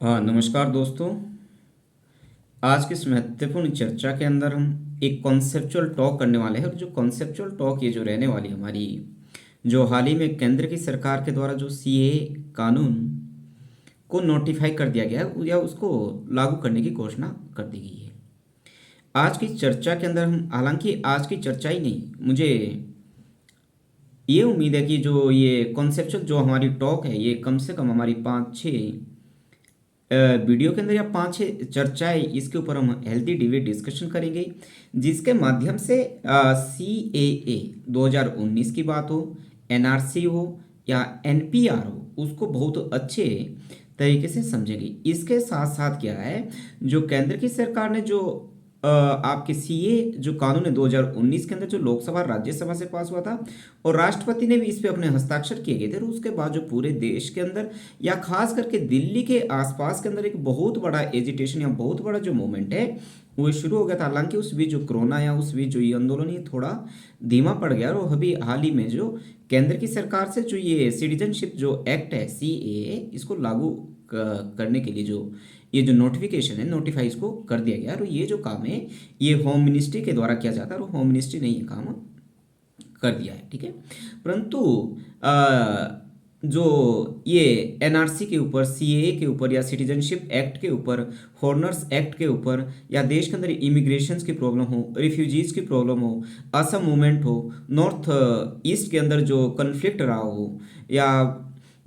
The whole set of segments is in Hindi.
हाँ, नमस्कार दोस्तों। आज की इस महत्वपूर्ण चर्चा के अंदर हम एक कॉन्सेप्चुअल टॉक करने वाले हैं। और जो कॉन्सेप्चुअल टॉक ये जो रहने वाली हमारी, जो हाल ही में केंद्र की सरकार के द्वारा जो सीए कानून को नोटिफाई कर दिया गया है या उसको लागू करने की घोषणा कर दी गई है। आज की चर्चा के अंदर हम, हालांकि आज की चर्चा ही नहीं, मुझे ये उम्मीद है कि जो ये कॉन्सेप्चुअल जो हमारी टॉक है ये कम से कम हमारी 5-6 वीडियो के अंदर या 5-6 चर्चाएं इसके ऊपर हम हेल्दी डिबेट डिस्कशन करेंगे, जिसके माध्यम से CAA 2019 की बात हो, NRC हो या NPR हो, उसको बहुत अच्छे तरीके से समझेंगे। इसके साथ साथ क्या है, जो केंद्र की सरकार ने जो आपके सीए जो कानून है 2019 के अंदर जो लोकसभा और राज्यसभा से पास हुआ था, और राष्ट्रपति ने भी इस पे अपने हस्ताक्षर किए गए थे, और उसके बाद जो पूरे देश के अंदर या खास करके दिल्ली के आसपास के अंदर एक बहुत बड़ा एजिटेशन या बहुत बड़ा जो मूवमेंट है वो शुरू हो गया था। हालांकि उस बीच जो कोरोना या उस बीच जो ये आंदोलन ये थोड़ा धीमा पड़ गया, और अभी हाल ही में जो केंद्र की सरकार से जो ये सिटीजनशिप जो एक्ट है CAA, इसको लागू करने के लिए जो ये जो नोटिफिकेशन है, नोटिफाई इसको कर दिया गया। और ये जो काम है ये होम मिनिस्ट्री के द्वारा किया जाता है, और होम मिनिस्ट्री ने ये काम कर दिया है, ठीक है। परंतु जो ये NRC के ऊपर, CAA के ऊपर या सिटीजनशिप एक्ट के ऊपर, फॉरनर्स एक्ट के ऊपर, या देश के अंदर इमिग्रेशन की प्रॉब्लम हो, रिफ्यूजीज की प्रॉब्लम हो, असम मूवमेंट हो, नॉर्थ ईस्ट के अंदर जो कन्फ्लिक्ट रहा हो, या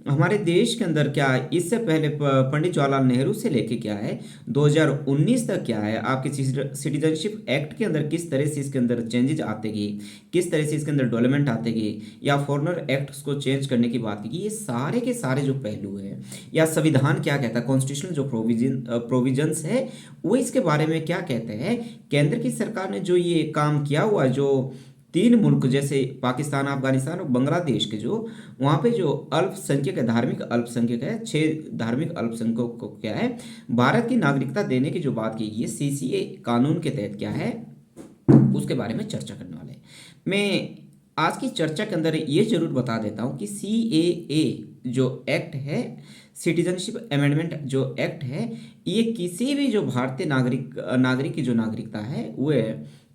हमारे देश के अंदर क्या है, इससे पहले पंडित जवाहरलाल नेहरू से लेके क्या है 2019 तक क्या है, आपके सिटीजनशिप एक्ट के अंदर किस तरह से इसके अंदर चेंजेज आते गए, किस तरह से इसके अंदर डेवलपमेंट आते गए, या फॉरनर एक्ट को चेंज करने की बात की, ये सारे के सारे जो पहलू है, या संविधान क्या कहता है, कॉन्स्टिट्यूशनल जो प्रोविजंस है वो इसके बारे में क्या कहते हैं। केंद्र की सरकार ने जो ये काम किया हुआ है, जो 3 मुल्क जैसे पाकिस्तान, अफगानिस्तान और बांग्लादेश के जो वहाँ पे जो अल्पसंख्यक है, धार्मिक अल्पसंख्यक है, 6 धार्मिक अल्पसंख्यकों को क्या है भारत की नागरिकता देने की जो बात की गई है CCA कानून के तहत क्या है, उसके बारे में चर्चा करने वाले हैं। मैं आज की चर्चा के अंदर ये जरूर बता देता हूँ कि CAA जो एक्ट है, सिटीजनशिप अमेंडमेंट जो एक्ट है, ये किसी भी जो भारतीय नागरिक की जो नागरिकता है वो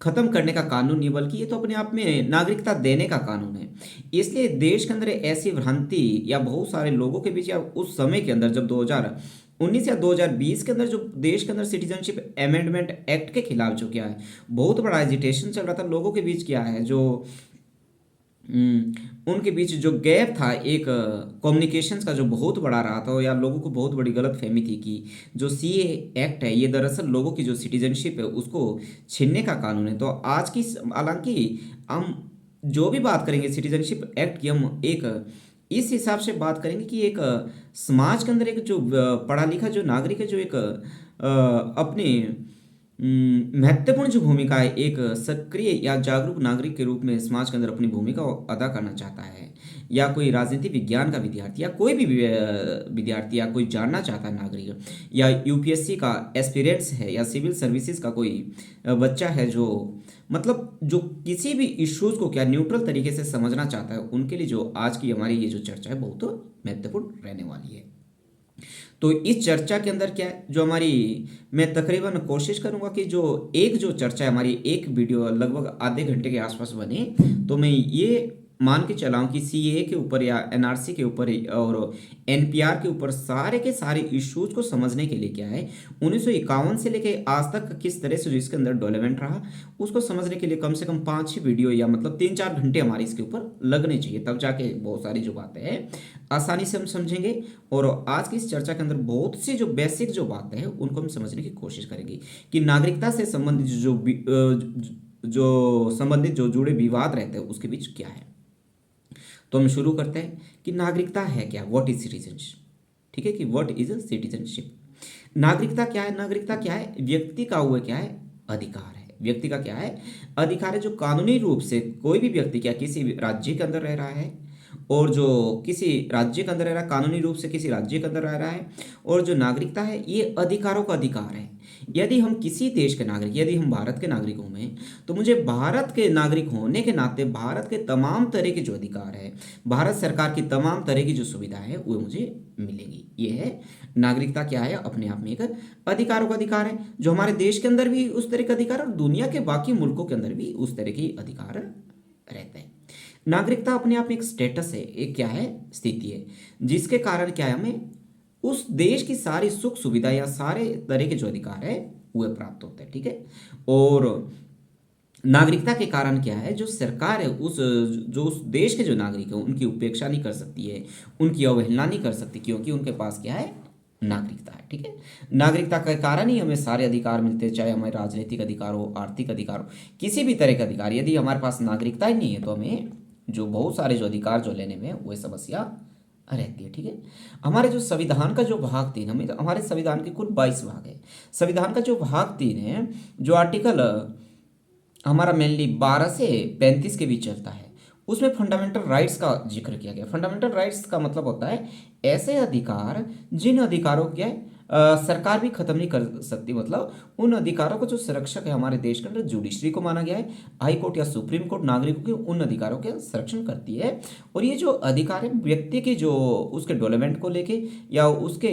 खत्म करने का कानून नहीं, बल्कि ये तो अपने आप में नागरिकता देने का कानून है। इसलिए देश के अंदर ऐसी भ्रांति या बहुत सारे लोगों के बीच, या उस समय के अंदर जब 2019 या 2020 के अंदर जो देश के अंदर सिटीजनशिप अमेंडमेंट एक्ट के खिलाफ जो क्या है बहुत बड़ा एजिटेशन चल रहा था लोगों के बीच, क्या है जो उनके बीच जो गैप था, एक कम्युनिकेशंस का जो बहुत बड़ा रहा था, या लोगों को बहुत बड़ी गलत फहमी थी कि जो CA एक्ट है ये दरअसल लोगों की जो सिटीजनशिप है उसको छीनने का कानून है। तो आज की, हालांकि हम जो भी बात करेंगे सिटीजनशिप एक्ट की, हम एक इस हिसाब से बात करेंगे कि एक समाज के अंदर एक जो पढ़ा लिखा जो नागरिक है, जो एक अपने महत्वपूर्ण जो भूमिका है, एक सक्रिय या जागरूक नागरिक के रूप में समाज के अंदर अपनी भूमिका अदा करना चाहता है, या कोई राजनीति विज्ञान का विद्यार्थी, या कोई भी विद्यार्थी, या कोई जानना चाहता है नागरिक, या UPSC का एस्पिरेंट्स है, या सिविल सर्विसेज का कोई बच्चा है जो मतलब जो किसी भी इश्यूज को क्या न्यूट्रल तरीके से समझना चाहता है, उनके लिए जो आज की हमारी ये जो चर्चा है बहुत महत्वपूर्ण रहने वाली है। तो इस चर्चा के अंदर क्या है, जो हमारी, मैं तकरीबन कोशिश करूंगा कि जो एक जो चर्चा है हमारी, एक वीडियो लगभग आधे घंटे के आसपास बने, तो मैं ये मान के चलाऊं कि CAA के ऊपर या NRC के ऊपर और NPR के ऊपर सारे के सारे इश्यूज को समझने के लिए क्या है 1951 से लेके आज तक किस तरह से जो इसके अंदर डेवलपमेंट रहा, उसको समझने के लिए कम से कम 5-6 वीडियो या मतलब 3-4 घंटे हमारे इसके ऊपर लगने चाहिए, तब जाके बहुत सारी जो बातें हैं आसानी से हम समझेंगे। और आज की इस चर्चा के अंदर बहुत सी जो बेसिक जो बातें हैं उनको हम समझने की कोशिश करेंगे कि नागरिकता से संबंधित जो जुड़े विवाद रहते हैं उसके बीच क्या है। तो हम शुरू करते हैं कि नागरिकता है क्या, व्हाट इज सिटीजनशिप। ठीक है, कि व्हाट इज सिटीजनशिप। नागरिकता क्या है, नागरिकता क्या है, व्यक्ति का हुआ क्या है, अधिकार है। व्यक्ति का क्या है, अधिकार है, जो कानूनी रूप से कोई भी व्यक्ति क्या किसी भी राज्य के अंदर रह रहा है, और जो किसी राज्य के अंदर रह रहा है, कानूनी रूप से किसी राज्य के अंदर रह रहा है, और जो नागरिकता है ये अधिकारों का अधिकार है। यदि हम किसी देश के नागरिक, यदि हम भारत के नागरिक होंगे, तो मुझे भारत के नागरिक होने के नाते भारत के तमाम तरह के जो अधिकार है, भारत सरकार की तमाम तरह की जो सुविधा है वो मुझे मिलेंगी। ये है नागरिकता क्या है, अपने आप में एक अधिकारों का अधिकार है, जो हमारे देश के अंदर भी उस तरह का अधिकार है और दुनिया के बाकी मुल्कों के अंदर भी उस तरह की अधिकार रहता है। नागरिकता अपने आप में एक स्टेटस है, एक क्या है, स्थिति है, जिसके कारण क्या है, हमें उस देश की सारी सुख सुविधा या सारे तरह के जो अधिकार है वह प्राप्त होते हैं। ठीक है। और नागरिकता के कारण क्या है, जो सरकार है उस देश के जो नागरिक है उनकी उपेक्षा नहीं कर सकती है, उनकी अवहेलना नहीं कर सकती, क्योंकि उनके पास क्या है, नागरिकता है। ठीक है। नागरिकता के कारण ही हमें सारे अधिकार मिलते हैं, चाहे हमारे राजनीतिक अधिकार हो, आर्थिक अधिकार हो, किसी भी तरह का अधिकार। यदि हमारे पास नागरिकता ही नहीं है तो हमें जो बहुत सारे जो अधिकार जो लेने में वह समस्या रहती है। ठीक है। हमारे जो संविधान का जो भाग 3, हमें हमारे संविधान के कुल 22 भाग है। संविधान का जो भाग 3 है, जो आर्टिकल हमारा मेनली 12 से 35 के बीच चलता है, उसमें फंडामेंटल राइट्स का जिक्र किया गया। फंडामेंटल राइट्स का मतलब होता है ऐसे अधिकार जिन अधिकारों के सरकार भी खत्म नहीं कर सकती, मतलब उन अधिकारों को जो संरक्षक है हमारे देश के अंदर जुडिशरी को माना गया है। हाई कोर्ट या सुप्रीम कोर्ट नागरिकों के उन अधिकारों के संरक्षण करती है। और ये जो अधिकार है व्यक्ति की जो उसके डेवलपमेंट को लेके या उसके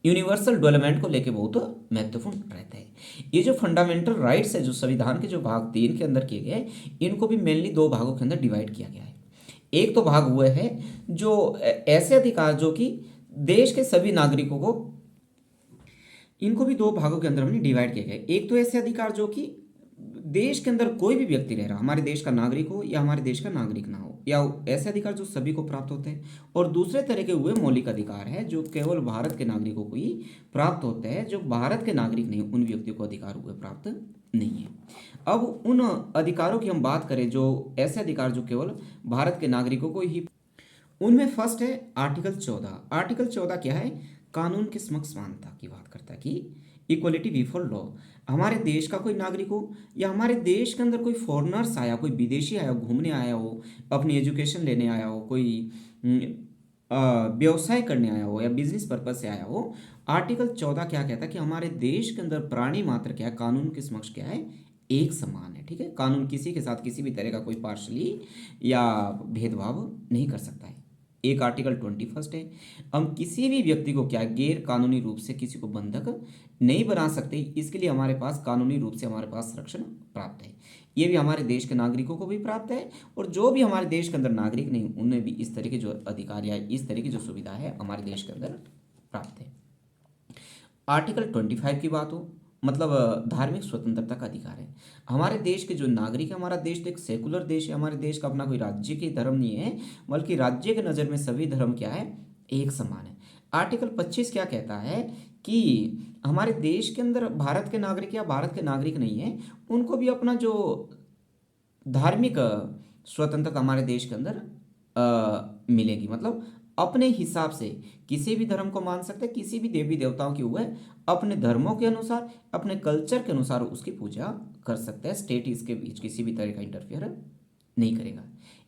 यूनिवर्सल डेवलपमेंट को लेके बहुत महत्वपूर्ण रहता है। ये जो फंडामेंटल राइट्स है जो संविधान के जो भाग 3 के अंदर किए गए, इनको भी मेनली 2 भागों के अंदर डिवाइड किया गया है। एक तो भाग हुए है जो ऐसे अधिकार जो कि देश के सभी नागरिकों को, इनको भी 2 भागों के अंदर हमने डिवाइड किया गया है। एक तो ऐसे अधिकार जो कि देश के अंदर कोई भी व्यक्ति रह रहा, हमारे देश का नागरिक हो या हमारे देश का नागरिक ना हो, या ऐसे अधिकार जो सभी को प्राप्त होते हैं। और दूसरे तरह के हुए मौलिक अधिकार है जो केवल भारत के नागरिकों को ही प्राप्त होते हैं, जो भारत के नागरिक नहीं उन व्यक्तियों को अधिकार हुए प्राप्त नहीं है। अब उन अधिकारों की हम बात करें, जो ऐसे अधिकार जो केवल भारत के नागरिकों को ही, उनमें फर्स्ट है आर्टिकल 14। आर्टिकल 14 क्या है, कानून के समक्ष समानता की बात करता है कि इक्वलिटी बिफोर लॉ। हमारे देश का कोई नागरिक हो या हमारे देश के अंदर कोई फॉरेनर्स आया, कोई विदेशी आया, घूमने आया हो, अपनी एजुकेशन लेने आया हो, कोई व्यवसाय करने आया हो या बिजनेस पर्पज से आया हो, आर्टिकल 14 क्या कहता है कि हमारे देश के अंदर प्राणी मात्र क्या है, कानून के समक्ष क्या है, एक समान है। ठीक है। कानून किसी के साथ किसी भी तरह का कोई पार्शली या भेदभाव नहीं कर सकता है। एक आर्टिकल 21 है, हम किसी भी व्यक्ति को क्या गैर कानूनी रूप से किसी को बंधक नहीं बना सकते, इसके लिए हमारे पास कानूनी रूप से हमारे पास संरक्षण प्राप्त है। ये भी हमारे देश के नागरिकों को भी प्राप्त है, और जो भी हमारे देश के अंदर नागरिक नहीं उन्हें भी इस तरह के जो अधिकार या इस तरह की जो सुविधा है हमारे देश के अंदर प्राप्त है। आर्टिकल 25 की बात हो, मतलब धार्मिक स्वतंत्रता का अधिकार है। हमारे देश के जो नागरिक है, हमारा देश तो एक सेकुलर देश है, हमारे देश का अपना कोई राज्य के धर्म नहीं है, बल्कि राज्य के नज़र में सभी धर्म क्या है, एक समान है। आर्टिकल 25 क्या कहता है कि हमारे देश के अंदर भारत के नागरिक या भारत के नागरिक नहीं है, उनको भी अपना जो धार्मिक स्वतंत्रता हमारे देश के अंदर मिलेगी, मतलब अपने हिसाब से किसी भी धर्म को मान सकते हैं, किसी भी देवी देवताओं की हुए अपने धर्मों के अनुसार, अपने कल्चर के अनुसार उसकी पूजा कर सकते हैं। स्टेट इसके बीच किसी भी तरह का इंटरफेयर नहीं करेगा।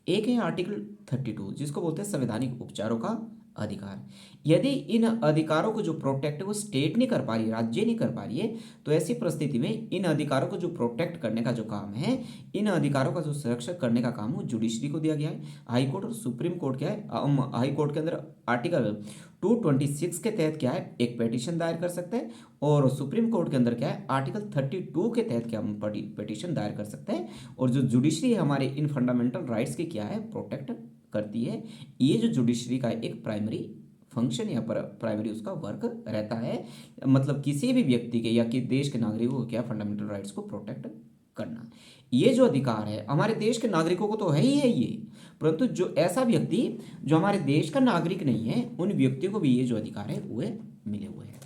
एक है आर्टिकल 32 जिसको बोलते हैं संवैधानिक उपचारों का अधिकार। यदि इन अधिकारों को जो प्रोटेक्ट है वो स्टेट नहीं कर पा रही है, राज्य नहीं कर पा रही है, तो ऐसी परिस्थिति में इन अधिकारों को जो प्रोटेक्ट करने का जो काम है, इन अधिकारों का जो संरक्षण करने का काम वो जुडिशरी को दिया गया है। हाई कोर्ट और सुप्रीम कोर्ट क्या है, हम हाई कोर्ट के अंदर आर्टिकल 226 के तहत क्या है, एक पिटीशन दायर कर सकते हैं, और सुप्रीम कोर्ट के अंदर क्या है, आर्टिकल 32 के तहत क्या हम पिटीशन दायर कर सकते हैं। और जो जुडिशरी है हमारे इन फंडामेंटल राइट्स की क्या है, प्रोटेक्ट करती है। ये जो जुडिशरी का एक प्राइमरी फंक्शन या प्राइमरी उसका वर्क रहता है, मतलब किसी भी व्यक्ति के या कि देश के नागरिकों को क्या फंडामेंटल राइट्स को प्रोटेक्ट करना। ये जो अधिकार है हमारे देश के नागरिकों को तो है ही है ये, परंतु जो ऐसा व्यक्ति जो हमारे देश का नागरिक नहीं है उन व्यक्तियों को भी ये जो अधिकार है वो मिले हुए हैं।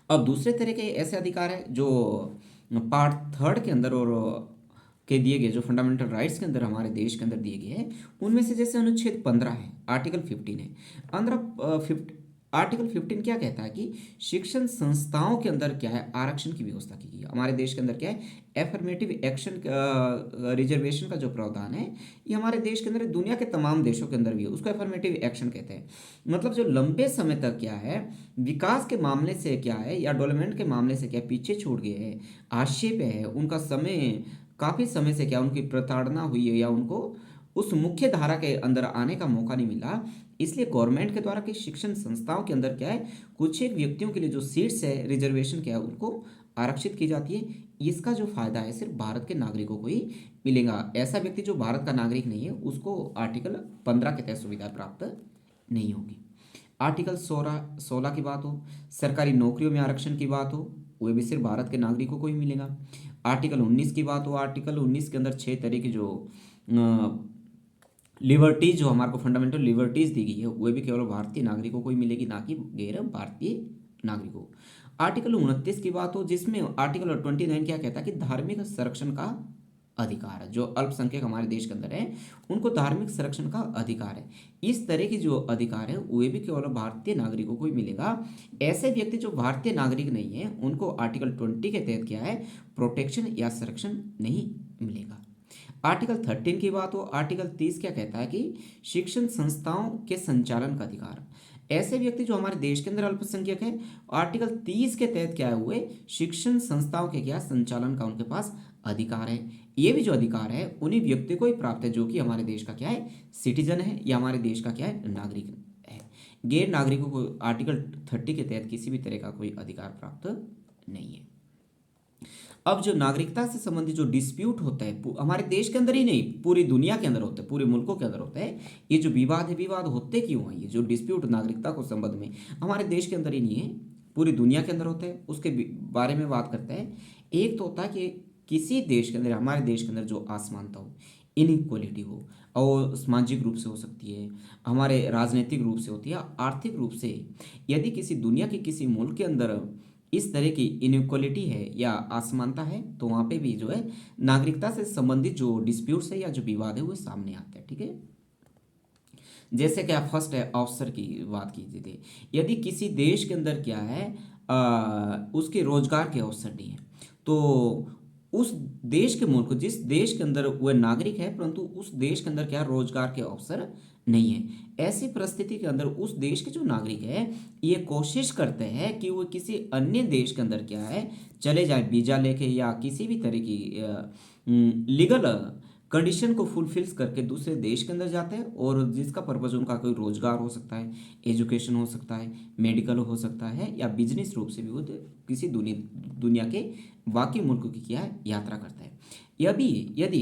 अब दूसरे तरह के ऐसे अधिकार है जो पार्ट 3 के अंदर और के दिए गए जो फंडामेंटल राइट्स के अंदर हमारे देश के अंदर दिए गए हैं, उनमें से जैसे अनुच्छेद 15 है, आर्टिकल 15 है। आर्टिकल 15 क्या कहता है कि शिक्षण संस्थाओं के अंदर क्या है, आरक्षण की व्यवस्था की गई है। हमारे देश के अंदर क्या है, एफर्मेटिव एक्शन रिजर्वेशन का जो प्रावधान है ये हमारे देश के अंदर, दुनिया के तमाम देशों के अंदर भी है, उसको एफर्मेटिव एक्शन कहते हैं। मतलब जो लंबे समय तक क्या है, विकास के मामले से क्या है या डेवलपमेंट के मामले से क्या पीछे छूट गए हैं, हाशिए पे है, उनका समय काफ़ी समय से क्या उनकी प्रताड़ना हुई है या उनको उस मुख्य धारा के अंदर आने का मौका नहीं मिला, इसलिए गवर्नमेंट के द्वारा की शिक्षण संस्थाओं के अंदर क्या है, कुछ एक व्यक्तियों के लिए जो सीट्स है, रिजर्वेशन क्या है, उनको आरक्षित की जाती है। इसका जो फायदा है सिर्फ भारत के नागरिकों को ही मिलेगा। ऐसा व्यक्ति जो भारत का नागरिक नहीं है उसको आर्टिकल 15 के तहत सुविधाएं प्राप्त नहीं होगी। आर्टिकल 16 की बात हो, सरकारी नौकरियों में आरक्षण की बात हो, वह भी सिर्फ भारत के नागरिकों को ही मिलेगा। आर्टिकल 19 की बात हो, आर्टिकल 19 के अंदर 6 तरह की जो लिबर्टीज, जो हमारे को फंडामेंटल लिबर्टीज दी गई है, वह भी केवल भारतीय नागरिकों को ही मिलेगी, ना कि गैर भारतीय नागरिकों। आर्टिकल 29 की बात हो, जिसमें आर्टिकल 29 क्या कहता है कि धार्मिक संरक्षण का अधिकार है। जो अल्पसंख्यक हमारे देश के अंदर है उनको धार्मिक संरक्षण का अधिकार है। इस तरह की जो अधिकार है वे भी केवल भारतीय नागरिकों को ही मिलेगा। ऐसे व्यक्ति जो भारतीय नागरिक नहीं है उनको आर्टिकल 20 के तहत क्या है, प्रोटेक्शन या संरक्षण नहीं मिलेगा। आर्टिकल 13 की बात हो, आर्टिकल 30 क्या कहता है कि शिक्षण संस्थाओं के संचालन का अधिकार। ऐसे व्यक्ति जो हमारे देश के अंदर अल्पसंख्यक है, आर्टिकल 30 के तहत क्या हुए, शिक्षण संस्थाओं के क्या संचालन का उनके पास अधिकार है। ये भी जो अधिकार है उन्हीं व्यक्ति को ही प्राप्त है जो कि हमारे देश का क्या है, सिटीजन है, या हमारे देश का क्या है, नागरिक है। गैर नागरिकों को आर्टिकल 30 के तहत किसी भी तरह का कोई अधिकार प्राप्त नहीं है। अब जो नागरिकता से संबंधित जो डिस्प्यूट होता है हमारे देश के अंदर ही नहीं, पूरी दुनिया के अंदर होता है, पूरे मुल्कों के अंदर होता है। ये जो विवाद है, विवाद होते क्यों है, ये जो डिस्प्यूट नागरिकता को संबंध में हमारे देश के अंदर ही नहीं है, पूरी दुनिया के अंदर होता है। उसके बारे में बात करते हैं। एक तो होता है कि किसी देश के अंदर, हमारे देश के अंदर जो असमानता हो, इनइक्वलिटी हो, और सामाजिक रूप से हो सकती है, हमारे राजनीतिक रूप से होती है, आर्थिक रूप से। यदि किसी दुनिया के किसी मुल्क के अंदर इस तरह की इनइक्वलिटी है या असमानता है तो वहाँ पे भी जो है नागरिकता से संबंधित जो डिस्प्यूट्स है या जो विवाद है वो सामने आते हैं। ठीक है, जैसे क्या फर्स्ट है अवसर की बात कीजिए थी। यदि किसी देश के अंदर क्या है उसके रोजगार के अवसर नहीं है तो उस देश के मुल्क, जिस देश के अंदर वह नागरिक है परंतु उस देश के अंदर क्या रोजगार के अवसर नहीं है, ऐसी परिस्थिति के अंदर उस देश के जो नागरिक है ये कोशिश करते हैं कि वो किसी अन्य देश के अंदर क्या है चले जाए वीजा लेके, या किसी भी तरह की लीगल कंडीशन को फुलफिल्स करके दूसरे देश के अंदर जाते हैं, और जिसका पर्पज़ उनका कोई रोजगार हो सकता है, एजुकेशन हो सकता है, मेडिकल हो सकता है, या बिजनेस रूप से भी वो किसी दुनिया के बाकी मुल्क की क्या है यात्रा करता है। यदि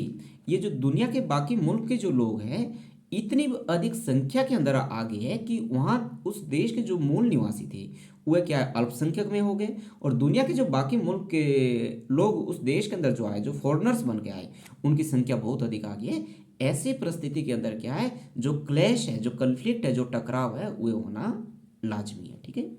ये जो दुनिया के बाकी मुल्क के जो लोग हैं इतनी अधिक संख्या के अंदर आ गए हैं कि वहाँ उस देश के जो मूल निवासी थे वह क्या है अल्पसंख्यक में हो गए, और दुनिया के जो बाकी मुल्क के लोग उस देश के अंदर जो आए, जो फॉरेनर्स बन के आए, उनकी संख्या बहुत अधिक आ गई है। ऐसी परिस्थिति के अंदर क्या है, जो क्लैश है, जो कन्फ्लिक्ट है, जो टकराव है, वह होना लाजमी है। ठीक है,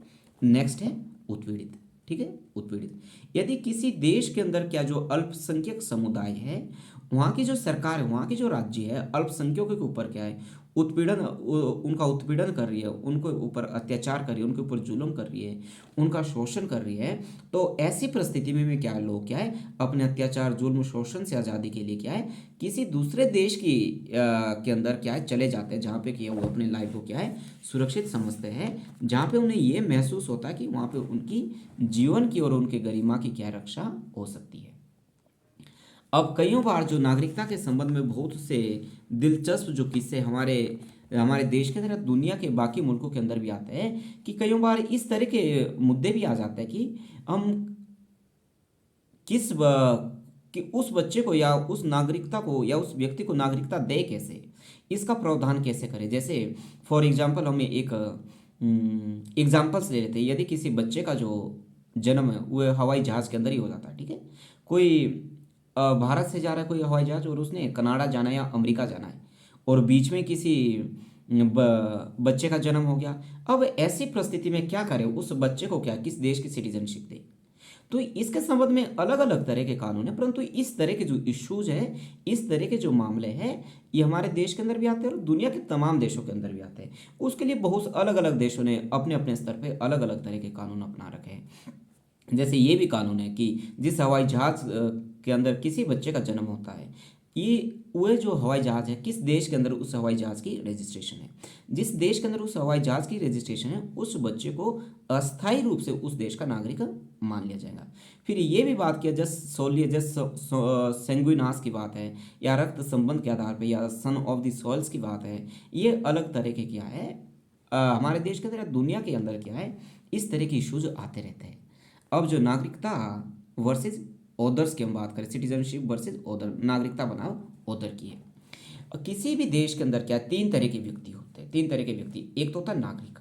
नेक्स्ट है उत्पीड़ित। ठीक है, उत्पीड़ित यदि किसी देश के अंदर क्या जो अल्पसंख्यक समुदाय है, वहाँ की जो सरकार है, वहाँ की जो राज्य है, अल्पसंख्यकों के ऊपर क्या है उनका उत्पीड़न कर रही है, उनके ऊपर अत्याचार कर रही है, उनके ऊपर जुल्म कर रही है, उनका शोषण कर रही है, तो ऐसी परिस्थिति में क्या है, लोग क्या है अपने अत्याचार, जुल्म, शोषण से आज़ादी के लिए क्या है किसी दूसरे देश के अंदर क्या है चले जाते हैं, जहाँ पे क्या वो अपने लाइफ को क्या है सुरक्षित समझते हैं, जहाँ पे उन्हें ये महसूस होता है कि वहाँ पे उनकी जीवन की और उनके गरिमा की क्या रक्षा हो सकती है। अब कईयों बार जो नागरिकता के संबंध में बहुत से दिलचस्प जो किस्से हमारे हमारे देश के अंदर, दुनिया के बाकी मुल्कों के अंदर भी आते हैं कि कईयों बार इस तरह के मुद्दे भी आ जाते हैं कि हम कि उस बच्चे को या उस नागरिकता को या उस व्यक्ति को नागरिकता दे कैसे, इसका प्रावधान कैसे करें। जैसे फॉर एग्जांपल हम एक एग्जांपल्स ले लेते हैं। यदि किसी बच्चे का जो जन्म है वह हवाई जहाज़ के अंदर ही हो जाता है, ठीक है, कोई भारत से जा रहा है कोई हवाई जहाज और उसने कनाडा जाना है या अमेरिका जाना है, और बीच में किसी बच्चे का जन्म हो गया। अब ऐसी परिस्थिति में क्या करें, उस बच्चे को क्या किस देश की सिटीजनशिप दे। तो इसके संबंध में अलग अलग तरह के कानून है, परंतु इस तरह के जो इश्यूज है, इस तरह के जो मामले हैं, ये हमारे देश के अंदर भी आते हैं और दुनिया के तमाम देशों के अंदर भी आते हैं। उसके लिए बहुत अलग अलग देशों ने अपने अपने स्तर पे अलग अलग तरह के कानून अपना रखे हैं। जैसे ये भी कानून है कि जिस हवाई जहाज के अंदर किसी बच्चे का जन्म होता है, ये वह जो हवाई जहाज़ है किस देश के अंदर उस हवाई जहाज़ की रजिस्ट्रेशन है, जिस देश के अंदर उस हवाई जहाज़ की रजिस्ट्रेशन है, उस बच्चे को अस्थायी रूप से उस देश का नागरिक मान लिया जाएगा। फिर ये भी बात किया जस्ट सेंगुइनास की बात है, या रक्त संबंध के आधार पर, या सन ऑफ द सॉइल्स की बात है, ये अलग तरह के क्या है हमारे देश के अंदर या दुनिया के अंदर क्या है, इस तरह के इश्यूज आते रहते हैं। अब जो नागरिकता वर्सेस ओदर्स की हम बात करें, सिटीजनशिप वर्सेस ओदर, नागरिकता बनाम ओदर की है। किसी भी देश के अंदर क्या है, तीन तरह के व्यक्ति होते हैं, तीन तरह के व्यक्ति। एक तो होता है नागरिक।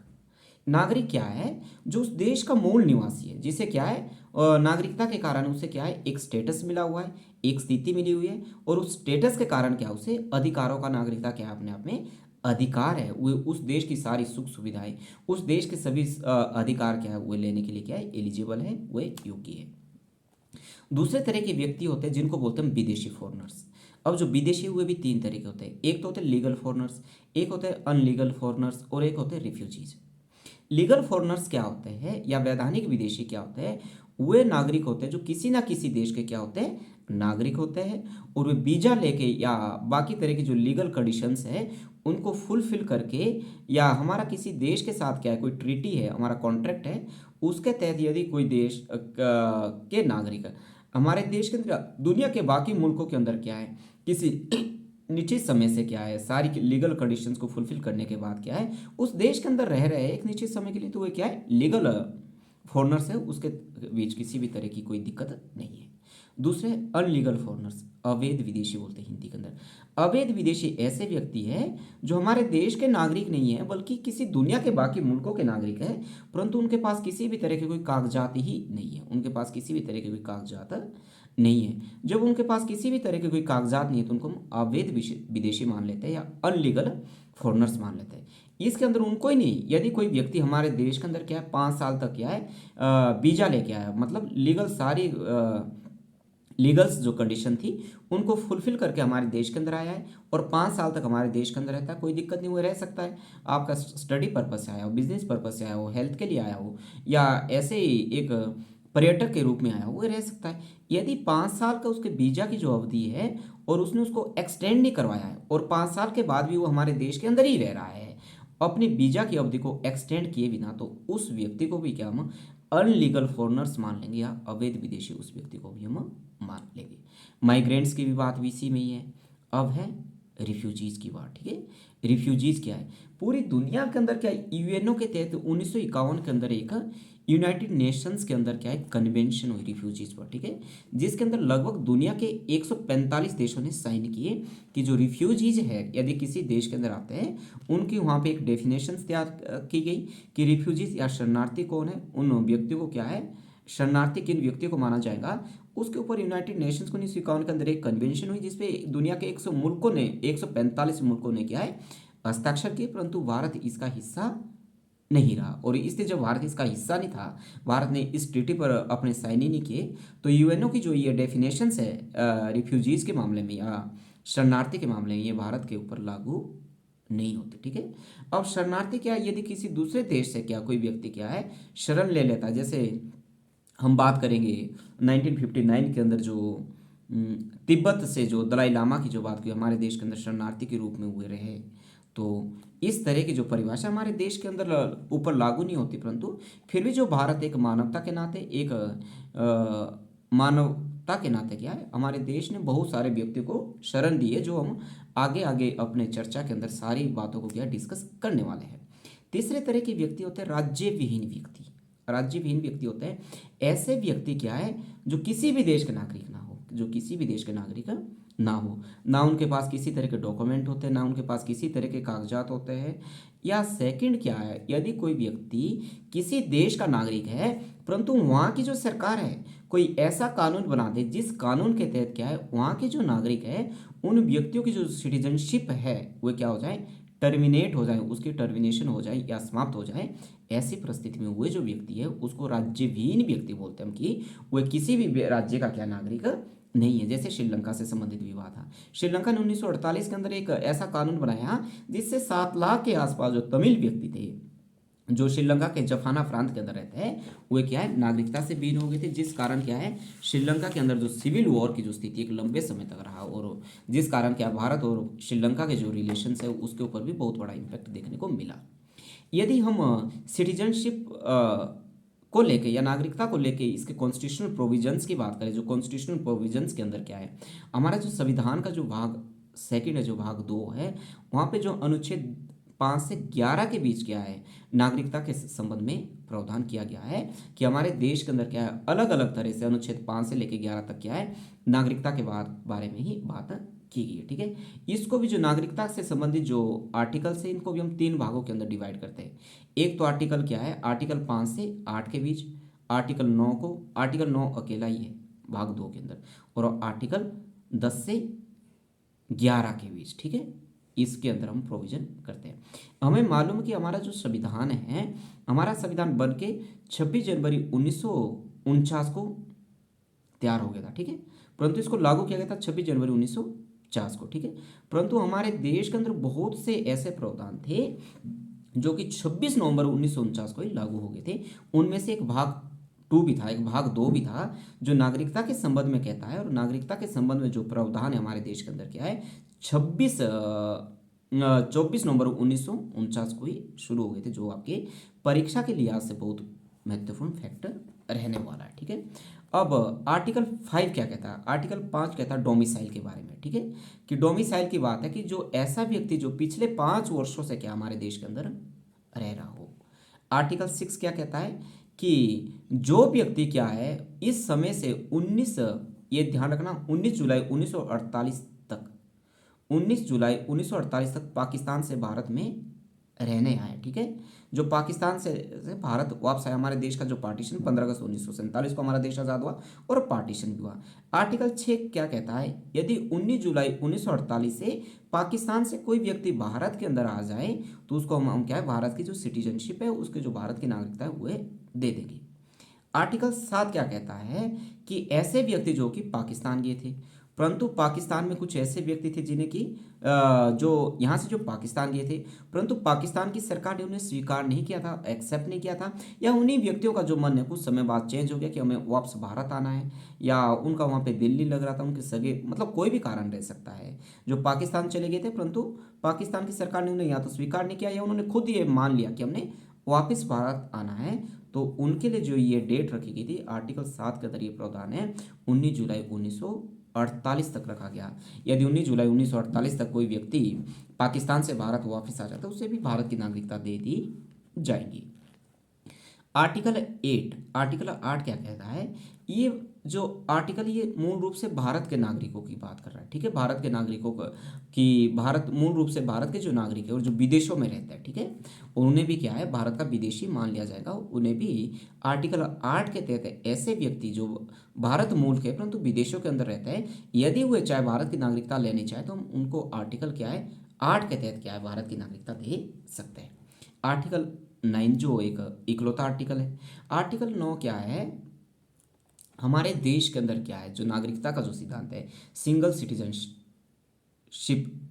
नागरिक क्या है, जो उस देश का मूल निवासी है, जिसे क्या है नागरिकता के कारण उसे क्या है, एक स्टेटस मिला हुआ है, एक स्थिति मिली हुई है, और उस स्टेटस के कारण क्या है, उसे अधिकारों का, नागरिकता क्या है, अपने आप में अधिकार है, वो उस देश की सारी सुख सुविधाएं, उस देश के सभी अधिकार क्या है, वो लेने के लिए क्या है, एलिजिबल है, वो योग्य है। दूसरे तरह के व्यक्ति होते हैं जिनको बोलते हैं विदेशी फॉरेनर्स। अब जो विदेशी हुए भी तीन तरह के होते हैं, एक तो होते हैं लीगल फॉरेनर्स, एक होते हैं अनलीगल फॉरेनर्स, और एक होते हैं रिफ्यूजीज। लीगल फॉरेनर्स क्या होते हैं, या वैधानिक विदेशी क्या होते हैं, वे नागरिक होते हैं जो किसी ना किसी देश के क्या होते हैं, नागरिक होते हैं, और वे वीजा लेके या बाकी तरह की जो लीगल कंडीशंस है उनको फुलफिल करके, या हमारा किसी देश के साथ क्या है, कोई ट्रीटी है, हमारा कॉन्ट्रैक्ट है, उसके तहत यदि कोई देश के नागरिक हमारे देश के अंदर दुनिया के बाकी मुल्कों के अंदर क्या है, किसी निश्चित समय से क्या है, सारी लीगल कंडीशंस को फुलफिल करने के बाद क्या है, उस देश के अंदर रह रहे हैं एक निश्चित समय के लिए, तो वो क्या है, लीगल फॉरेनर्स है, उसके बीच किसी भी तरह की कोई दिक्कत नहीं है। दूसरे अनलीगल फॉरेनर्स, अवैध विदेशी बोलते हैं हिंदी के अंदर। अवैध विदेशी ऐसे व्यक्ति है जो हमारे देश के नागरिक नहीं है, बल्कि किसी दुनिया के बाकी मुल्कों के नागरिक है, परंतु उनके पास किसी भी तरह के कोई कागजात ही नहीं है, उनके पास किसी भी तरह के कोई कागजात नहीं है। जब उनके पास किसी भी तरह के कोई कागजात नहीं है तो उनको हम अवैध विदेशी मान लेते हैं, या अनलीगल फॉरेनर्स मान लेते हैं। इसके अंदर उनको ही नहीं, यदि कोई व्यक्ति हमारे देश के अंदर क्या है 5 साल तक क्या है वीजा लेके आया, मतलब लीगल सारी लीगल्स जो कंडीशन थी उनको फुलफिल करके हमारे देश के अंदर आया है, और 5 साल तक हमारे देश के अंदर रहता है, कोई दिक्कत नहीं, वो रह सकता है। आपका स्टडी पर्पज से आया हो, बिजनेस पर्पज से आया हो, हेल्थ के लिए आया हो, या ऐसे ही एक पर्यटक के रूप में आया हो, वो रह सकता है। यदि 5 साल का उसके वीजा की जो अवधि है और उसने उसको एक्सटेंड नहीं करवाया है, और 5 साल के बाद भी वो हमारे देश के अंदर ही रह रहा है अपनी वीजा की अवधि को एक्सटेंड किए बिना, तो उस व्यक्ति को भी क्या हम अनलीगल फॉरेनर्स मान लेंगे, या अवैध विदेशी उस व्यक्ति को भी हम मान लेंगे। माइग्रेंट्स की भी बात भी इसी में ही है। अब है रिफ्यूजीज की बात, ठीक है। रिफ्यूजीज क्या है, पूरी दुनिया के अंदर क्या है, यूएनओ के तहत 1951 के अंदर एक यूनाइटेड नेशंस के अंदर क्या है, कन्वेंशन हुई रिफ्यूजीज पर, ठीक है, जिसके अंदर लगभग दुनिया के 145 देशों ने साइन किए कि जो रिफ्यूजीज है यदि किसी देश के अंदर आते हैं, उनकी वहाँ पे एक डेफिनेशन तैयार की गई कि रिफ्यूजीज या शरणार्थी कौन है, उन व्यक्तियों को क्या है, शरणार्थी किन व्यक्तियों को माना जाएगा, उसके ऊपर यूनाइटेड नेशंस को 1951 के अंदर एक कन्वेंशन हुई, जिसपे दुनिया के 100 मुल्कों ने 145 मुल्कों ने क्या है हस्ताक्षर किए, परंतु भारत इसका हिस्सा नहीं रहा। और इसलिए जब भारत इसका हिस्सा नहीं था, भारत ने इस ट्रीटी पर अपने साइन ही नहीं किए, तो यूएनओ की जो ये डेफिनेशंस है रिफ्यूजीज के मामले में या शरणार्थी के मामले में, ये भारत के ऊपर लागू नहीं होती, ठीक है। अब शरणार्थी क्या है, यदि किसी दूसरे देश से क्या कोई व्यक्ति क्या है शरण ले लेता है, जैसे हम बात करेंगे 1959 के अंदर जो तिब्बत से जो दलाई लामा की जो बात की, हमारे देश के अंदर शरणार्थी के रूप में हुए रहे, तो इस तरह की जो परिभाषा हमारे देश के अंदर ऊपर लागू नहीं होती, परंतु फिर भी जो भारत एक मानवता के नाते एक मानवता के नाते क्या है, हमारे देश ने बहुत सारे व्यक्तियों को शरण दी है, जो हम आगे आगे अपने चर्चा के अंदर सारी बातों को क्या डिस्कस करने वाले हैं। तीसरे तरह के व्यक्ति होते हैं राज्य विहीन व्यक्ति। राज्य विहीन व्यक्ति होते हैं ऐसे व्यक्ति क्या है जो किसी भी देश के नागरिक ना हो, जो किसी भी देश के नागरिक ना हो, ना उनके पास किसी तरह के डॉक्यूमेंट होते हैं, ना उनके पास किसी तरह के कागजात होते हैं। या सेकंड क्या है, यदि कोई व्यक्ति किसी देश का नागरिक है, परंतु वहाँ की जो सरकार है कोई ऐसा कानून बना दे जिस कानून के तहत क्या है वहाँ के जो नागरिक है उन व्यक्तियों की जो सिटीजनशिप है वो क्या हो जाए, टर्मिनेट हो जाए, उसकी टर्मिनेशन हो जाए या समाप्त हो जाए। ऐसी परिस्थिति में वह जो व्यक्ति है उसको राज्यविहीन व्यक्ति बोलते हैं हम, कि वह किसी भी राज्य का क्या नागरिक नहीं है। जैसे श्रीलंका से संबंधित विवाद था, श्रीलंका ने 1948 के अंदर एक ऐसा कानून बनाया जिससे 7 लाख के आसपास जो तमिल व्यक्ति थे जो श्रीलंका के जफाना प्रांत के अंदर रहते हैं वे क्या है नागरिकता से भिन्न हो गए थे, जिस कारण क्या है श्रीलंका के अंदर जो सिविल वॉर की जो स्थिति एक लंबे समय तक रहा, और जिस कारण क्या भारत और श्रीलंका के जो रिलेशंस है उसके ऊपर भी बहुत बड़ा इम्पैक्ट देखने को मिला। यदि हम सिटीजनशिप को लेके या नागरिकता को लेके इसके कॉन्स्टिट्यूशनल प्रोविजंस की बात करें, जो कॉन्स्टिट्यूशनल प्रोविजंस के अंदर क्या है, हमारा जो संविधान का जो भाग सेकंड है, जो भाग 2 है, वहाँ पे जो अनुच्छेद 5 से 11 के बीच क्या है, नागरिकता के संबंध में प्रावधान किया गया है कि हमारे देश के अंदर क्या है, अलग अलग तरह से अनुच्छेद 5 से लेकर 11 तक क्या है, नागरिकता के बारे में ही बात की गई है। ठीक है, इसको भी जो नागरिकता से संबंधित जो आर्टिकल्स है, इनको भी हम 3 भागों के अंदर डिवाइड करते हैं। एक तो आर्टिकल क्या है, आर्टिकल 5 से 8 के बीच, आर्टिकल 9 अकेला ही है भाग 2 के अंदर, और आर्टिकल 10 से 11 के बीच। ठीक है, इसके अंदर हम प्रोविजन करते हैं। हमें मालूम है कि हमारा जो संविधान है, हमारा संविधान बन के 26 जनवरी 1949 को तैयार हो गया था। ठीक है, परंतु इसको लागू किया गया था 26 जनवरी 1950 को। ठीक है, परंतु हमारे देश के अंदर बहुत से ऐसे प्रावधान थे जो कि 26 नवंबर 1949 को ही लागू हो गए थे। उनमें से एक भाग 2 भी था, एक भाग 2 भी था, जो नागरिकता के संबंध में कहता है। और नागरिकता के संबंध में जो प्रावधान है हमारे देश के अंदर क्या है, 24 नवंबर 1949 को ही शुरू हो गए थे, जो आपके परीक्षा के लिहाज से बहुत महत्वपूर्ण फैक्टर रहने वाला है। ठीक है, अब आर्टिकल 5 क्या कहता है, आर्टिकल 5 कहता है डोमिसाइल के बारे में। ठीक है, कि डोमिसाइल की बात है कि जो ऐसा व्यक्ति जो पिछले 5 वर्षों से क्या हमारे देश के अंदर रह रहा हो। आर्टिकल 6 क्या कहता है कि जो व्यक्ति क्या है इस समय से 19, ये ध्यान रखना, 19 जुलाई 1948 तक, 19 जुलाई 1948 तक पाकिस्तान से भारत में रहने आए। ठीक है, जो पाकिस्तान से भारत वापस आया, हमारे देश का जो पार्टीशन 15 अगस्त 1947 को हमारा देश आज़ाद हुआ और पार्टीशन भी हुआ। आर्टिकल 6 क्या कहता है, यदि 19 जुलाई 1948 से पाकिस्तान से कोई व्यक्ति भारत के अंदर आ जाए तो उसको हम क्या है, भारत की जो सिटीजनशिप है, उसके जो भारत की नागरिकता है वह दे देगी। आर्टिकल 7 क्या कहता है कि ऐसे व्यक्ति जो कि पाकिस्तान गए थे, परंतु पाकिस्तान में कुछ ऐसे व्यक्ति थे जिन्हें कि जो यहाँ से जो पाकिस्तान गए थे, परंतु पाकिस्तान की सरकार ने उन्हें स्वीकार नहीं किया था, एक्सेप्ट नहीं किया था, या उन्हीं व्यक्तियों का जो मन है कुछ समय बाद चेंज हो गया कि हमें वापस भारत आना है, या उनका वहाँ पे दिल नहीं लग रहा था, उनके सगे, मतलब कोई भी कारण रह सकता है, जो पाकिस्तान चले गए थे, परंतु पाकिस्तान की सरकार ने उन्हें या तो स्वीकार नहीं किया या उन्होंने खुद ये मान लिया कि हमने वापस भारत आना है, तो उनके लिए जो ये डेट रखी गई थी आर्टिकल 7 के अंदर ये प्रावधान है 19 जुलाई 1948 तक रखा गया। यदि 19 जुलाई 1948 तक कोई व्यक्ति पाकिस्तान से भारत वापस आ जाता है, उसे भी भारत की नागरिकता दे दी जाएगी। आर्टिकल 8 क्या कहता है, ये जो आर्टिकल ये मूल रूप से भारत के नागरिकों की बात कर रहा है। ठीक है, भारत के नागरिकों की भारत मूल रूप से भारत के जो नागरिक है और जो विदेशों में रहते हैं, ठीक है, उन्हें भी क्या है, भारत का विदेशी मान लिया जाएगा। उन्हें भी आर्टिकल 8 के तहत ऐसे व्यक्ति जो भारत मूल के परंतु विदेशों के अंदर रहते हैं, यदि वे चाहे भारत की नागरिकता लेनी चाहे तो हम उनको आर्टिकल क्या है 8 के तहत क्या है भारत की नागरिकता दे सकते हैं। आर्टिकल 9 जो एक इकलौता आर्टिकल है। आर्टिकल 9 क्या है, हमारे देश के अंदर क्या है, जो नागरिकता का जो सिद्धांत है, सिंगल सिटीजनशिप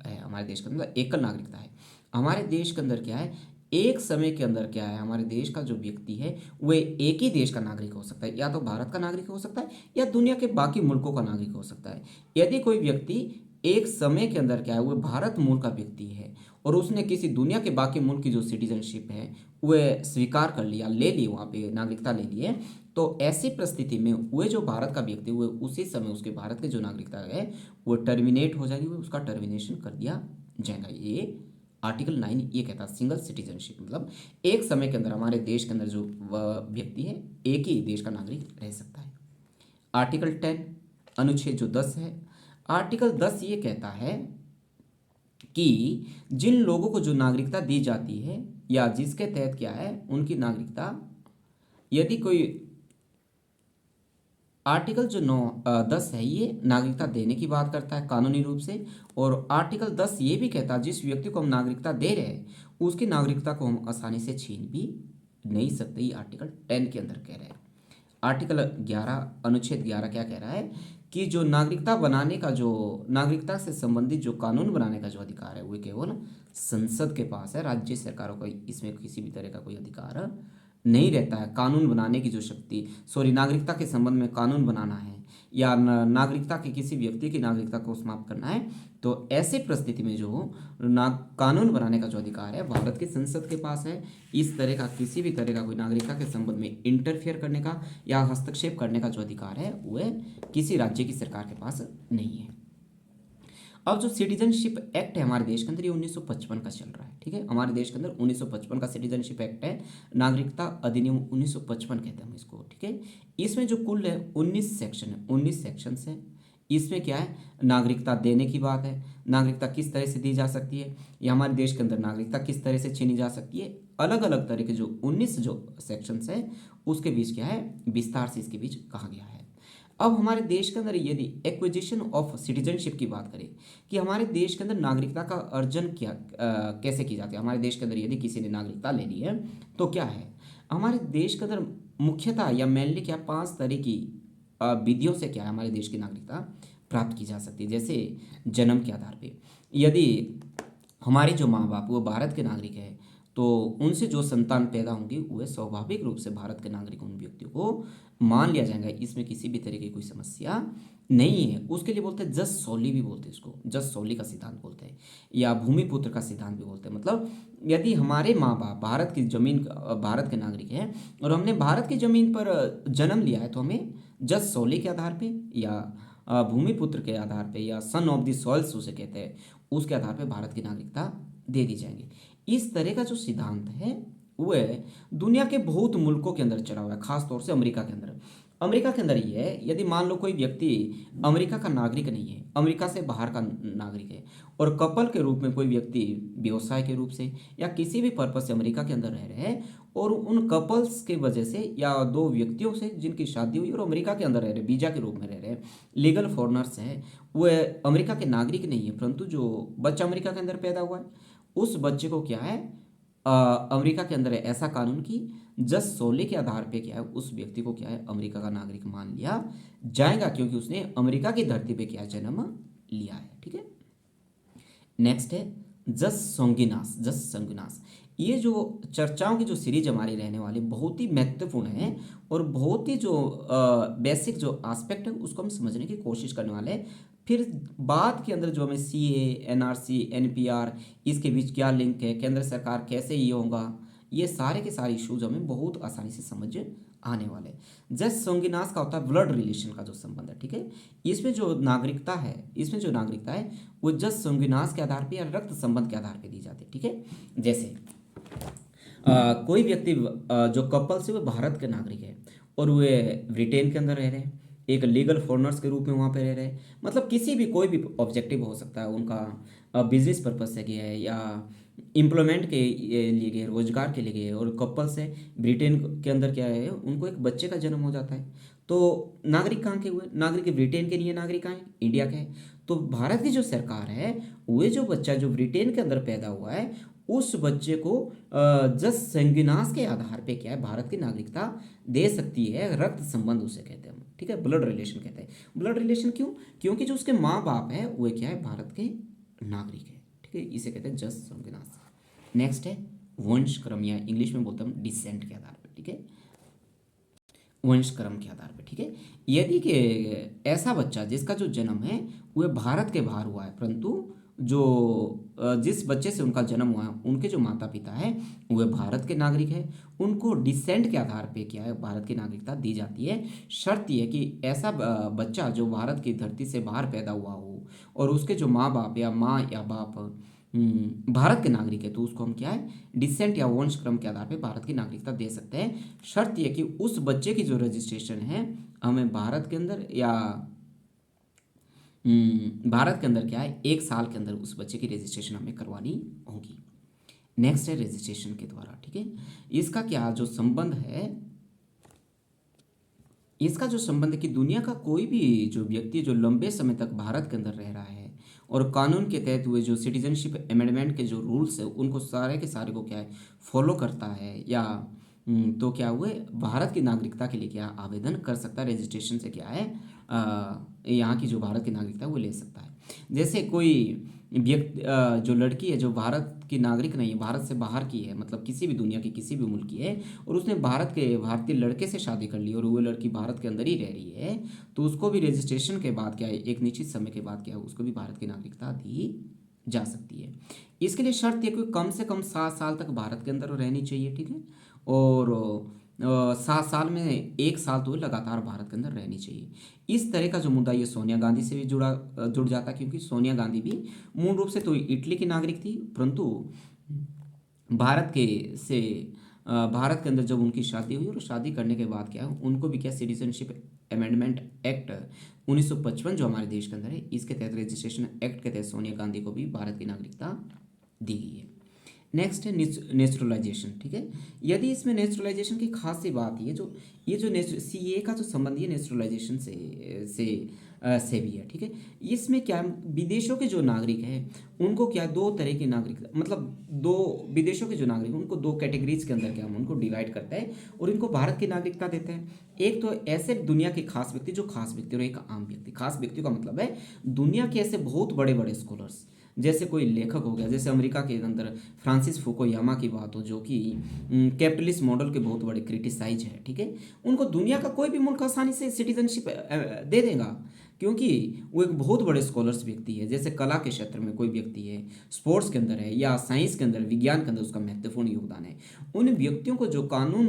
है, हमारे देश के अंदर एकल नागरिकता है। हमारे देश के अंदर क्या है, एक समय के अंदर क्या है, हमारे देश का जो व्यक्ति है वह एक ही देश का नागरिक हो सकता है, या तो भारत का नागरिक हो सकता है या दुनिया के बाकी मुल्कों का नागरिक हो सकता है। यदि कोई व्यक्ति एक समय के अंदर क्या है, वह भारत मूल का व्यक्ति है और उसने किसी दुनिया के बाकी मुल्क की जो सिटीजनशिप है वह स्वीकार कर लिया, ले ली, वहाँ पे नागरिकता ले ली है, तो ऐसी परिस्थिति में वह जो भारत का व्यक्ति हुए उसी समय उसके भारत के जो नागरिकता है वो टर्मिनेट हो जाएगी, वो उसका टर्मिनेशन कर दिया जाएगा। ये आर्टिकल 9 ये कहता है सिंगल सिटीजनशिप, मतलब एक समय के अंदर हमारे देश के अंदर जो व्यक्ति है एक ही देश का नागरिक रह सकता है। आर्टिकल 10 अनुच्छेद जो 10 है, आर्टिकल 10 ये कहता है कि जिन लोगों को जो नागरिकता दी जाती है या जिसके तहत क्या है उनकी नागरिकता, यदि कोई आर्टिकल जो 10 है ये नागरिकता देने की बात करता है कानूनी रूप से, और आर्टिकल 10 ये भी कहता है जिस व्यक्ति को हम नागरिकता दे रहे हैं उसकी नागरिकता को हम आसानी से छीन भी नहीं सकते, ये आर्टिकल 10 के अंदर कह रहे हैं। आर्टिकल 11 अनुच्छेद 11 क्या कह रहा है कि जो नागरिकता बनाने का, जो नागरिकता से संबंधित जो कानून बनाने का जो अधिकार है वो केवल संसद के पास है, राज्य सरकारों का इसमें किसी भी तरह का कोई अधिकार नहीं रहता है। कानून बनाने की जो शक्ति, नागरिकता के संबंध में कानून बनाना है या नागरिकता के किसी व्यक्ति की नागरिकता को समाप्त करना है, तो ऐसी परिस्थिति में जो कानून बनाने का जो अधिकार है भारत की संसद के पास है। इस तरह का किसी भी तरह का कोई नागरिकता के संबंध में इंटरफेयर करने का या हस्तक्षेप करने का जो अधिकार है वह किसी राज्य की सरकार के पास नहीं है। अब जो सिटीजनशिप एक्ट है हमारे देश के अंदर, ये 1955 का चल रहा है, ठीक है। हमारे देश के अंदर 1955 का सिटीजनशिप एक्ट है, नागरिकता अधिनियम 1955 कहते हैं हम इसको, ठीक है। इसमें जो कुल है 19 सेक्शन है, 19 सेक्शन है। इसमें क्या है, नागरिकता देने की बात है, नागरिकता किस तरह से दी जा सकती है, या हमारे देश के अंदर नागरिकता किस तरह से छीनी जा सकती है, अलग अलग तरह के जो 19 जो सेक्शंस है उसके बीच क्या है, विस्तार से इसके बीच कहा गया है। अब हमारे देश के अंदर यदि एक्विजिशन ऑफ सिटीजनशिप की बात करें कि हमारे देश के अंदर नागरिकता का अर्जन क्या कैसे की जाती है, हमारे देश के अंदर यदि किसी ने नागरिकता ले ली है तो क्या है, हमारे देश के अंदर मुख्यतः या मेनली क्या 5 तरह की विधियों से क्या है हमारे देश की नागरिकता प्राप्त की जा सकती है। जैसे जन्म के आधार पे, यदि हमारे जो माँ बाप वो भारत के नागरिक है तो उनसे जो संतान पैदा होंगे वह स्वाभाविक रूप से भारत के नागरिक उन व्यक्तियों को मान लिया जाएगा, इसमें किसी भी तरह की कोई समस्या नहीं है। उसके लिए बोलते हैं जस सौली भी बोलते हैं इसको, जस सौली का सिद्धांत बोलते हैं, या भूमिपुत्र का सिद्धांत भी बोलते हैं। मतलब यदि हमारे माँ बाप भारत की जमीन भारत के नागरिक हैं और हमने भारत की जमीन पर जन्म लिया है तो हमें जस सौली के आधार पे या भूमिपुत्र के आधार पे या सन ऑफ द सॉइल्स उसे कहते हैं, उसके आधार पे भारत की नागरिकता दे दी जाएंगी। इस तरह का जो सिद्धांत है वह दुनिया के बहुत मुल्कों के अंदर चला हुआ है, खास तौर से अमेरिका के अंदर। अमेरिका के अंदर ये है, यदि मान लो कोई व्यक्ति अमेरिका का नागरिक नहीं है, अमेरिका से बाहर का नागरिक है, और कपल के रूप में कोई व्यक्ति व्यवसाय के रूप से या किसी भी पर्पज से अमेरिका के अंदर रह रहे हैं, और उन कपल्स के वजह से या दो व्यक्तियों से जिनकी शादी हुई और अमेरिका के अंदर रह रहे, वीजा के रूप में रह रहे, लीगल फॉरनर्स हैं, वह अमेरिका के नागरिक नहीं है, परंतु जो बच्चा अमेरिका के अंदर पैदा हुआ है उस बच्चे को क्या है, अमेरिका के अंदर है ऐसा कानून की जज सोले के आधार पे क्या है उस व्यक्ति को क्या है अमेरिका का नागरिक मान लिया जाएगा, क्योंकि उसने अमेरिका की धरती पे क्या जन्म लिया है, ठीक है। नेक्स्ट है जस सोंगिनास, जस संगिनास। ये जो चर्चाओं की जो सीरीज हमारी रहने वाली बहुत ही महत्वपूर्ण है और बहुत ही जो बेसिक जो एस्पेक्ट है उसको हम समझने की कोशिश करने वाले हैं। फिर बाद के अंदर जो हमें सीए, एनआरसी, एनपीआर, इसके बीच क्या लिंक है, केंद्र सरकार कैसे ये होगा, ये सारे के सारे इश्यूज हमें बहुत आसानी से समझ आने वाले। जस्ट सोंगिनास का होता है ब्लड रिलेशन का जो संबंध है, ठीक है। इसमें जो नागरिकता है, इसमें जो नागरिकता है वो जस्ट सोंगिनास के आधार पे या रक्त संबंध के आधार पे दी जाती है, ठीक है। जैसे कोई व्यक्ति जो कपल से वो भारत के नागरिक है और वे ब्रिटेन के अंदर रह रहे हैं, एक लीगल फॉरेनर्स के रूप में वहाँ पे रह रहे हैं, मतलब किसी भी कोई भी ऑब्जेक्टिव हो सकता है, उनका बिजनेस पर्पज से गया है या एम्प्लॉयमेंट के लिए गए, रोजगार के लिए गए, और कपल से ब्रिटेन के अंदर क्या है उनको एक बच्चे का जन्म हो जाता है, तो नागरिक कहाँ के हुए, नागरिक ब्रिटेन के नहीं है, नागरिक कहाँ है, इंडिया के है। तो भारत की जो सरकार है वो जो बच्चा जो ब्रिटेन के अंदर पैदा हुआ है उस बच्चे को जस संगिनास के आधार पे क्या है भारत की नागरिकता दे सकती है, रक्त संबंध उसे कहते हैं हम, ठीक है, ब्लड रिलेशन कहते हैं। ब्लड रिलेशन क्यों, क्योंकि जो उसके माँ बाप है वो क्या है भारत के नागरिक है, ठीक है, इसे कहते हैं जस संगिनास। नेक्स्ट है वंश क्रम, या इंग्लिश में बोलते हैं डिसेंट के आधार पर, ठीक है, वंश क्रम के आधार पर, ठीक है। यदि कि ऐसा बच्चा जिसका जो जन्म है वह भारत के बाहर हुआ है, परंतु जो जिस बच्चे से उनका जन्म हुआ है उनके जो माता पिता हैं वह भारत के नागरिक हैं, उनको डिसेंट के आधार पे क्या है भारत की नागरिकता दी जाती है। शर्त यह कि ऐसा बच्चा जो भारत की धरती से बाहर पैदा हुआ हो और उसके जो माँ बाप या माँ या बाप भारत के नागरिक है, तो उसको हम क्या है डिसेंट या वंश क्रम के आधार पे भारत की नागरिकता दे सकते हैं। शर्त यह कि उस बच्चे की जो रजिस्ट्रेशन है हमें भारत के अंदर या भारत के अंदर क्या है 1 साल के अंदर उस बच्चे की रजिस्ट्रेशन हमें करवानी होगी। नेक्स्ट है रजिस्ट्रेशन के द्वारा, ठीक है। इसका क्या जो संबंध है, इसका जो संबंध है कि दुनिया का कोई भी जो व्यक्ति जो लंबे समय तक भारत के अंदर रह रहा है और कानून के तहत हुए जो सिटीजनशिप अमेंडमेंट के जो रूल्स है उनको सारे के सारे को क्या है फॉलो करता है, या तो क्या हुए भारत की नागरिकता के लिए क्या आवेदन कर सकता है, रजिस्ट्रेशन से क्या है यहाँ की जो भारत की नागरिकता है वो ले सकता है। जैसे कोई व्यक्ति जो लड़की है जो भारत की नागरिक नहीं है, भारत से बाहर की है, मतलब किसी भी दुनिया की किसी भी मुल्क की है, और उसने भारतीय लड़के से शादी कर ली और वो लड़की भारत के अंदर ही रह रही है, तो उसको भी रजिस्ट्रेशन के बाद क्या है एक निश्चित समय के बाद क्या है उसको भी भारत की नागरिकता दी जा सकती है। इसके लिए शर्त है कि कम से कम 7 साल तक भारत के अंदर रहनी चाहिए, ठीक है, और 7 साल में 1 साल तो लगातार भारत के अंदर रहनी चाहिए। इस तरह का जो मुद्दा ये सोनिया गांधी से भी जुड़ जाता है, क्योंकि सोनिया गांधी भी मूल रूप से तो इटली की नागरिक थी, परंतु भारत के से भारत के अंदर जब उनकी शादी हुई और शादी करने के बाद क्या है, उनको भी क्या सिटीजनशिप अमेंडमेंट एक्ट 1955 जो हमारे देश के अंदर है, इसके तहत रजिस्ट्रेशन एक्ट के तहत सोनिया गांधी को भी भारत की नागरिकता दी गई है। नेक्स्ट है नेचुरलाइजेशन। ठीक है, यदि इसमें नेचुरलाइजेशन की खास सी बात ये जो सीए का जो संबंध है नेचुरलाइजेशन से भी है। ठीक है, इसमें क्या विदेशों के जो नागरिक हैं उनको क्या दो तरह की नागरिक, मतलब दो विदेशों के जो नागरिक हैं उनको दो कैटेगरीज के अंदर क्या हम उनको डिवाइड करते हैं और इनको भारत की नागरिकता देते हैं। एक तो ऐसे दुनिया के खास व्यक्ति जो खास व्यक्ति, और एक आम व्यक्ति। खास व्यक्ति का मतलब है दुनिया के ऐसे बहुत बड़े बड़े स्कॉलर्स, जैसे कोई लेखक हो गया, जैसे अमेरिका के अंदर फ्रांसिस फुकुयामा की बात हो, जो कि कैपिटलिस्ट मॉडल के बहुत बड़े क्रिटिसाइज है। ठीक है, उनको दुनिया का कोई भी मुल्क आसानी से सिटीजनशिप दे देगा, क्योंकि वो एक बहुत बड़े स्कॉलर्स व्यक्ति है। जैसे कला के क्षेत्र में कोई व्यक्ति है, स्पोर्ट्स के अंदर है, या साइंस के अंदर, विज्ञान के अंदर उसका महत्वपूर्ण योगदान है। उन व्यक्तियों को जो कानून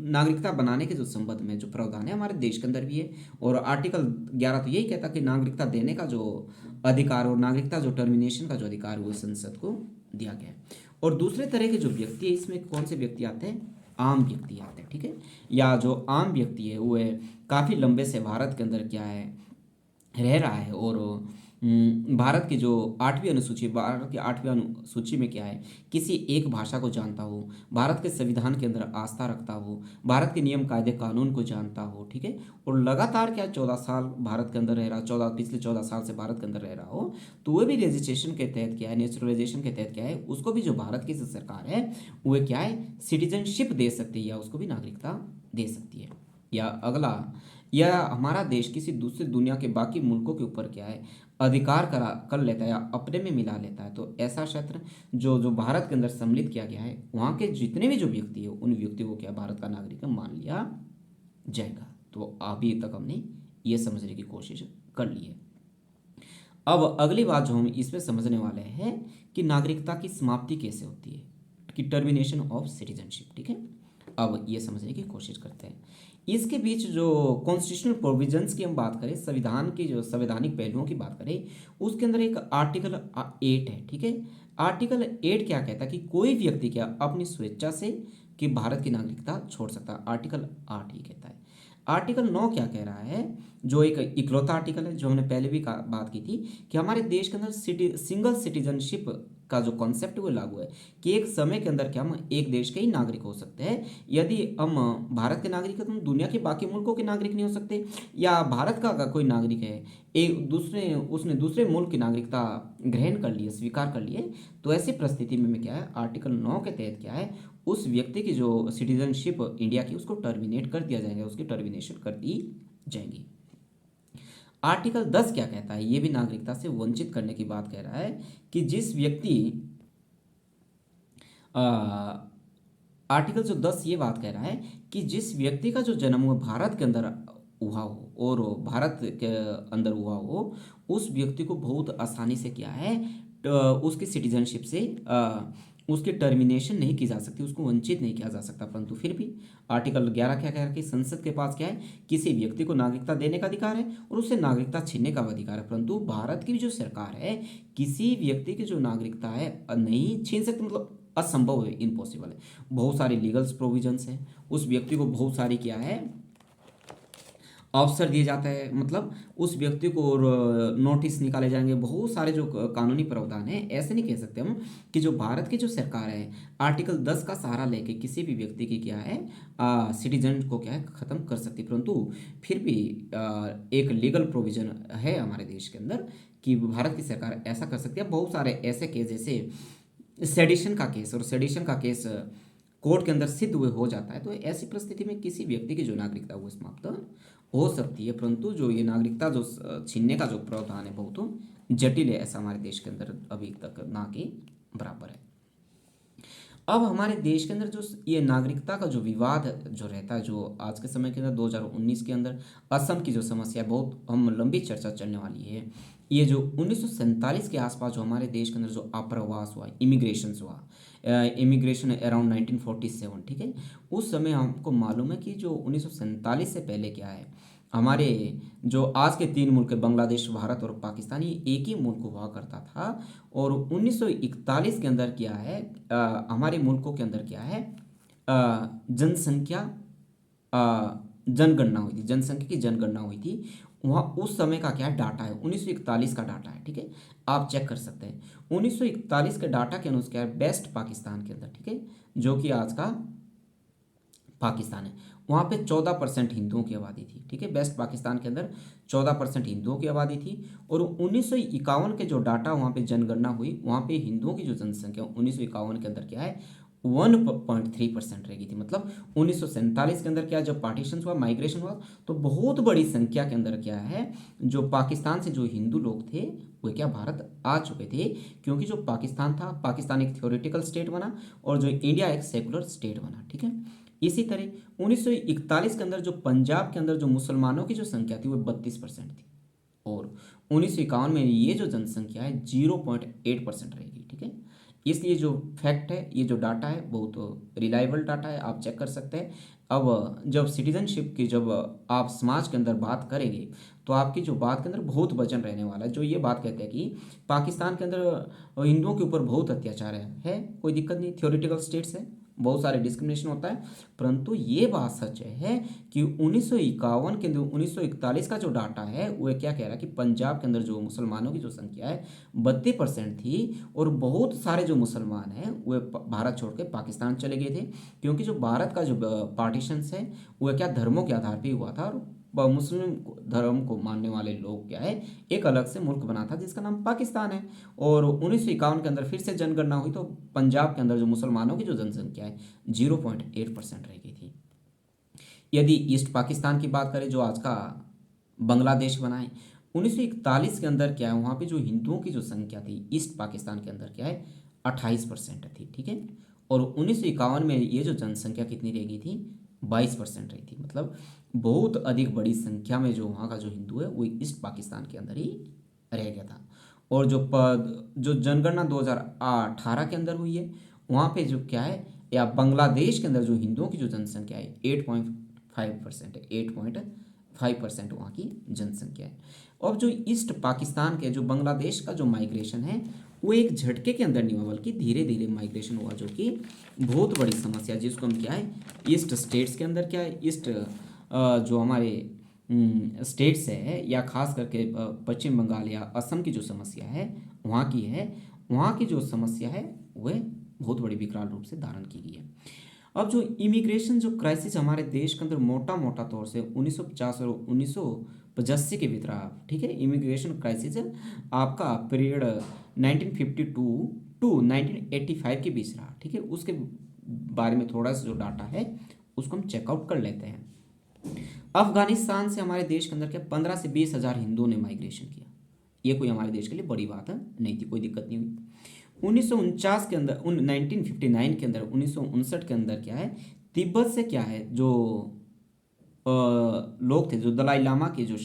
नागरिकता बनाने के जो संबंध में जो प्रावधान है हमारे देश के अंदर भी है, और आर्टिकल 11 तो यही कहता कि नागरिकता देने का जो अधिकार और नागरिकता जो टर्मिनेशन का जो अधिकार वो संसद को दिया गया है। और दूसरे तरह के जो व्यक्ति है, इसमें कौन से व्यक्ति आते हैं? आम व्यक्ति आते हैं। ठीक है, या जो आम व्यक्ति है वो है काफ़ी लंबे से भारत के अंदर क्या है रह रहा है, और भारत की जो 8वीं अनुसूची, भारत की 8वीं अनुसूची में क्या है, किसी एक भाषा को जानता हो, भारत के संविधान के अंदर आस्था रखता हो, भारत के नियम कायदे कानून को जानता हो। ठीक है, और लगातार क्या 14 साल भारत के अंदर रह रहा, पिछले 14 साल से भारत के अंदर रह रहा हो, तो वह भी रजिस्ट्रेशन के तहत क्या है, नेचुरलाइजेशन के तहत क्या है, उसको भी जो भारत की जो सरकार है वो क्या है, सिटीजनशिप दे सकती है, या उसको भी नागरिकता दे सकती है। या अगला, या हमारा देश किसी दूसरी दुनिया के बाकी मुल्कों के ऊपर क्या है अधिकार कर लेता है या अपने में मिला लेता है, तो ऐसा क्षेत्र जो जो भारत के अंदर सम्मिलित किया गया है, वहाँ के जितने भी जो व्यक्ति है उन व्यक्तियों को क्या भारत का नागरिक मान लिया जाएगा। तो अभी तक हमने ये समझने की कोशिश कर ली है। अब अगली बात जो हम इसमें समझने वाले हैं कि नागरिकता की समाप्ति कैसे होती है, कि टर्मिनेशन ऑफ सिटीजनशिप। ठीक है, अब ये समझने की कोशिश करते हैं। इसके बीच जो कॉन्स्टिट्यूशनल प्रोविजंस की हम बात करें, संविधान की जो संवैधानिक पहलुओं की बात करें, उसके अंदर एक आर्टिकल 8 है। ठीक है, आर्टिकल 8 क्या कहता है कि कोई व्यक्ति क्या अपनी स्वेच्छा से कि भारत की नागरिकता छोड़ सकता है, आर्टिकल 8 ही कहता है। आर्टिकल 9 क्या कह रहा है, जो एक इकलौता आर्टिकल है, जो हमने पहले भी बात की थी कि हमारे देश के अंदर सिंगल सिटीजनशिप का जो कॉन्सेप्ट वो लागू है, कि एक समय के अंदर क्या हम एक देश के ही नागरिक हो सकते हैं। यदि हम भारत के नागरिक हैं तो हम दुनिया के बाकी मुल्कों के नागरिक नहीं हो सकते, या भारत का अगर कोई नागरिक है उसने दूसरे मुल्क की नागरिकता ग्रहण कर ली है, स्वीकार कर ली है, तो ऐसी परिस्थिति में क्या है, आर्टिकल 9 के तहत क्या है, उस व्यक्ति की जो सिटीजनशिप इंडिया की उसको टर्मिनेट कर दिया जाएगा, उसकी टर्मिनेशन कर दी जाएगी। आर्टिकल 10 क्या कहता है, ये भी नागरिकता से वंचित करने की बात कह रहा है कि जिस व्यक्ति आर्टिकल जो 10 ये बात कह रहा है कि जिस व्यक्ति का जो जन्म हुआ भारत के अंदर हुआ हो और भारत के अंदर हुआ हो, उस व्यक्ति को बहुत आसानी से क्या है उसकी सिटीजनशिप से उसकी टर्मिनेशन नहीं की जा सकती, उसको वंचित नहीं किया जा सकता। परंतु फिर भी आर्टिकल 11 क्या कह रहा है कि संसद के पास क्या है, किसी व्यक्ति को नागरिकता देने का अधिकार है और उससे नागरिकता छीनने का अधिकार है। परंतु भारत की जो सरकार है किसी व्यक्ति की जो नागरिकता है नहीं छीन सकती, मतलब असंभव है, इम्पॉसिबल है। बहुत सारी लीगल्स प्रोविजंस है, उस व्यक्ति को बहुत सारी क्या है अवसर दिए जाता है, मतलब उस व्यक्ति को नोटिस निकाले जाएंगे, बहुत सारे जो कानूनी प्रावधान है। ऐसे नहीं कह सकते हम कि जो भारत की जो सरकार है आर्टिकल 10 का सहारा लेके किसी भी व्यक्ति की क्या है सिटीजन को क्या है ख़त्म कर सकती, परंतु फिर भी एक लीगल प्रोविजन है हमारे देश के अंदर कि भारत की सरकार ऐसा कर सकती है। बहुत सारे ऐसे केस जैसे सेडिशन का केस, और सेडिशन का केस कोर्ट के अंदर सिद्ध हुए हो जाता है, तो ऐसी परिस्थिति में किसी व्यक्ति की जो नागरिकता वो समाप्त हो सकती है। परंतु जो ये नागरिकता जो छीनने का जो प्रावधान है बहुत जटिल है, ऐसा हमारे देश के अंदर अभी तक ना के बराबर है। अब हमारे देश के अंदर जो ये नागरिकता का जो विवाद जो रहता है, जो आज के समय के अंदर 2019 के अंदर असम की जो समस्या है, बहुत हम लंबी चर्चा चलने वाली है ये जो 1947 के आसपास जो हमारे देश के अंदर जो आप्रवास हुआ, इमिग्रेशन हुआ, इमिग्रेशन अराउंड 1947, ठीक है। उस समय हमको मालूम है कि जो 1947 से पहले क्या है, हमारे जो आज के तीन मुल्क है, बांग्लादेश, भारत और पाकिस्तान, ये एक ही मुल्क हुआ करता था। और 1941 के अंदर क्या है, हमारे मुल्कों के अंदर क्या है, जनसंख्या, जनगणना हुई थी, जनसंख्या की जनगणना हुई थी। वहाँ उस समय का क्या डाटा है, 1941 का डाटा है, ठीक है। आप चेक कर सकते हैं 1941 के डाटा के अनुसार क्या है, बेस्ट पाकिस्तान के अंदर, ठीक है, जो कि आज का पाकिस्तान है, वहाँ पे 14% हिंदुओं की आबादी थी, ठीक है। बेस्ट पाकिस्तान के अंदर 14% हिंदुओं की आबादी थी। और 1951 के जो डाटा वहाँ पे जनगणना हुई, वहाँ पे हिंदुओं की जो जनसंख्या 1951 के अंदर क्या है, 1.3% रह गई थी। मतलब 1947 के अंदर क्या, जब पार्टीशन हुआ, माइग्रेशन हुआ, तो बहुत बड़ी संख्या के अंदर क्या है, जो पाकिस्तान से जो हिंदू लोग थे वो क्या भारत आ चुके थे। क्योंकि जो पाकिस्तान था, पाकिस्तान एक थ्योरेटिकल स्टेट बना और जो इंडिया एक सेकुलर स्टेट बना, ठीक है। इसी तरह 1941 के अंदर जो पंजाब के अंदर जो मुसलमानों की जो संख्या थी वो 32% थी। और 1951 में ये जो जनसंख्या है 0.8% रहेगी, ठीक है। इसलिए जो फैक्ट है, ये जो डाटा है बहुत रिलायबल डाटा है, आप चेक कर सकते हैं। अब जब सिटीजनशिप की जब आप समाज के अंदर बात करेंगे, तो आपकी जो बात के अंदर बहुत वजन रहने वाला है। जो ये बात कहते हैं कि पाकिस्तान के अंदर हिंदुओं के ऊपर बहुत अत्याचार है, कोई दिक्कत नहीं, थ्योरेटिकल स्टेट्स है, बहुत सारे डिस्क्रिमिनेशन होता है। परंतु ये बात सच है कि 1951 के अंदर 1941 का जो डाटा है वो क्या कह रहा है कि पंजाब के अंदर जो मुसलमानों की जो संख्या है 32% थी। और बहुत सारे जो मुसलमान हैं वे भारत छोड़ के पाकिस्तान चले गए थे। क्योंकि जो भारत का जो पार्टीशन है वह क्या धर्मों के आधार पर हुआ था, और मुस्लिम धर्म को मानने वाले लोग क्या है एक अलग से मुल्क बना था जिसका नाम पाकिस्तान है। और 1951 के अंदर फिर से जनगणना हुई, तो पंजाब के अंदर जो मुसलमानों की जो जनसंख्या है 0.8% रह गई थी। यदि ईस्ट पाकिस्तान की बात करें, जो आज का बांग्लादेश बना है, 1941 के अंदर क्या है, वहाँ पे जो हिंदुओं की जो संख्या थी ईस्ट पाकिस्तान के अंदर क्या है 28% थी, ठीक है। और 1951 में ये जो जनसंख्या कितनी रह गई थी, 22% रही थी। मतलब बहुत अधिक बड़ी संख्या में जो वहाँ का जो हिंदू है वो ईस्ट पाकिस्तान के अंदर ही रह गया था। और जो जनगणना 2018 के अंदर हुई है, वहाँ पे जो क्या है, या बांग्लादेश के अंदर जो हिंदुओं की जो जनसंख्या है 8.5% है, 8.5% वहाँ की जनसंख्या है। और जो ईस्ट पाकिस्तान के जो बांग्लादेश का जो माइग्रेशन है वो एक झटके के अंदर नहीं हुआ, बल्कि धीरे धीरे माइग्रेशन हुआ, जो कि बहुत बड़ी समस्या, जिसको हम क्या है ईस्ट स्टेट्स के अंदर क्या है, ईस्ट जो हमारे स्टेट्स है, या खास करके पश्चिम बंगाल या असम की जो समस्या है वहाँ की है, वहाँ की जो समस्या है वह बहुत बड़ी विकराल रूप से धारण की गई है। अब जो इमिग्रेशन जो क्राइसिस हमारे देश के अंदर मोटा मोटा तौर से 1950 और 1985 के भीतर रहा, ठीक है। इमिग्रेशन क्राइसिस आपका पीरियड 1952 टू 1985 के बीच रहा, ठीक है। उसके बारे में थोड़ा सा जो डाटा है उसको हम चेकआउट कर लेते हैं। अफगानिस्तान से हमारे देश के अंदर क्या 15 से 20 हज़ार हिंदुओं ने माइग्रेशन किया। ये कोई हमारे देश के लिए बड़ी बात है नहीं थी, कोई दिक्कत नहीं हुई। 1949 के अंदर 1959 के अंदर 1959 के अंदर क्या है, तिब्बत से क्या है जो लोग थे, जो दलाई लामा के जो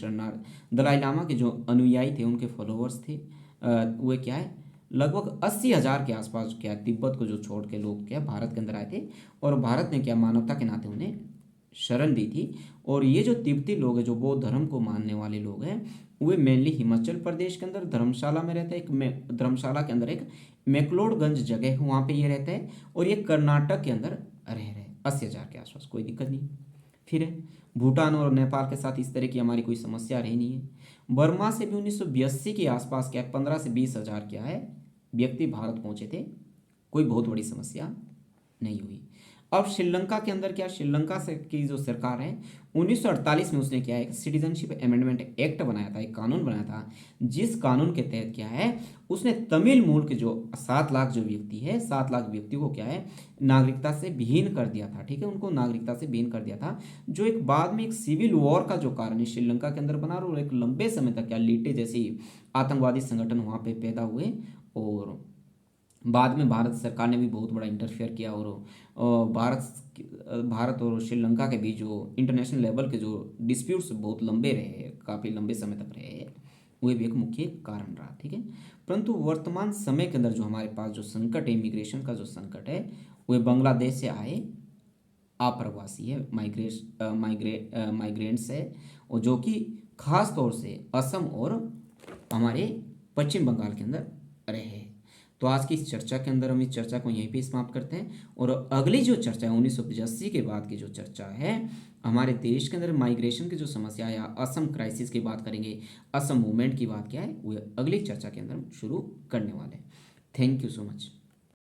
दलाई लामा के जो अनुयायी थे, उनके फॉलोअर्स थे, वे क्या है लगभग 80,000 के आसपास क्या है, तिब्बत को जो छोड़ के लोग क्या भारत के अंदर आए थे। और भारत ने क्या मानवता के नाते उन्हें शरण दी थी। और ये जो तिब्बती लोग हैं, जो बौद्ध धर्म को मानने वाले लोग हैं, वे मेनली हिमाचल प्रदेश के अंदर धर्मशाला में रहते हैं। धर्मशाला के अंदर एक मैक्लोडगंज जगह है, वहाँ पे ये रहते हैं। और ये कर्नाटक के अंदर रह रहे हैं 80,000 के आसपास, कोई दिक्कत नहीं। फिर है भूटान और नेपाल के साथ इस तरह की हमारी कोई समस्या रही नहीं है। बर्मा से भी 1982 के आसपास क्या 15 से 20 हज़ार क्या है व्यक्ति भारत पहुंचे थे, कोई बहुत बड़ी समस्या नहीं हुई। अब श्रीलंका के अंदर क्या, श्रीलंका से की जो सरकार है 1948 में उसने क्या है सिटीजनशिप अमेंडमेंट एक्ट बनाया था, एक कानून बनाया था, जिस कानून के तहत क्या है उसने तमिल मूल के जो 7 लाख जो व्यक्ति है 7 लाख व्यक्तियों को क्या है नागरिकता से विहीन कर दिया था, ठीक है। उनको नागरिकता से विहीन कर दिया था, जो एक बाद में एक सिविल वॉर का जो कारण है श्रीलंका के अंदर बना, और एक लंबे समय तक क्या लिटे जैसी आतंकवादी संगठन वहाँ पे पैदा हुए। और बाद में भारत सरकार ने भी बहुत बड़ा इंटरफेयर किया। और भारत और श्रीलंका के बीच जो इंटरनेशनल लेवल के जो डिस्प्यूट्स बहुत लंबे रहे, काफ़ी लंबे समय तक रहे। वह भी एक मुख्य कारण रहा। ठीक है, परंतु वर्तमान समय के अंदर जो हमारे पास जो संकट है, इमिग्रेशन का जो संकट है, वह बांग्लादेश से आए अप्रवासी है, माइग्रेंट्स है, और जो कि खास तौर से असम और हमारे पश्चिम बंगाल के अंदर रहे हैं। तो आज की इस चर्चा के अंदर हम इस चर्चा को यहीं पे समाप्त करते हैं, और अगली जो चर्चा है 1985 के बाद की जो चर्चा है हमारे देश के अंदर माइग्रेशन की जो समस्या है या असम क्राइसिस की बात करेंगे, असम मूवमेंट की बात क्या है, वो अगली चर्चा के अंदर हम शुरू करने वाले हैं। Thank you so much.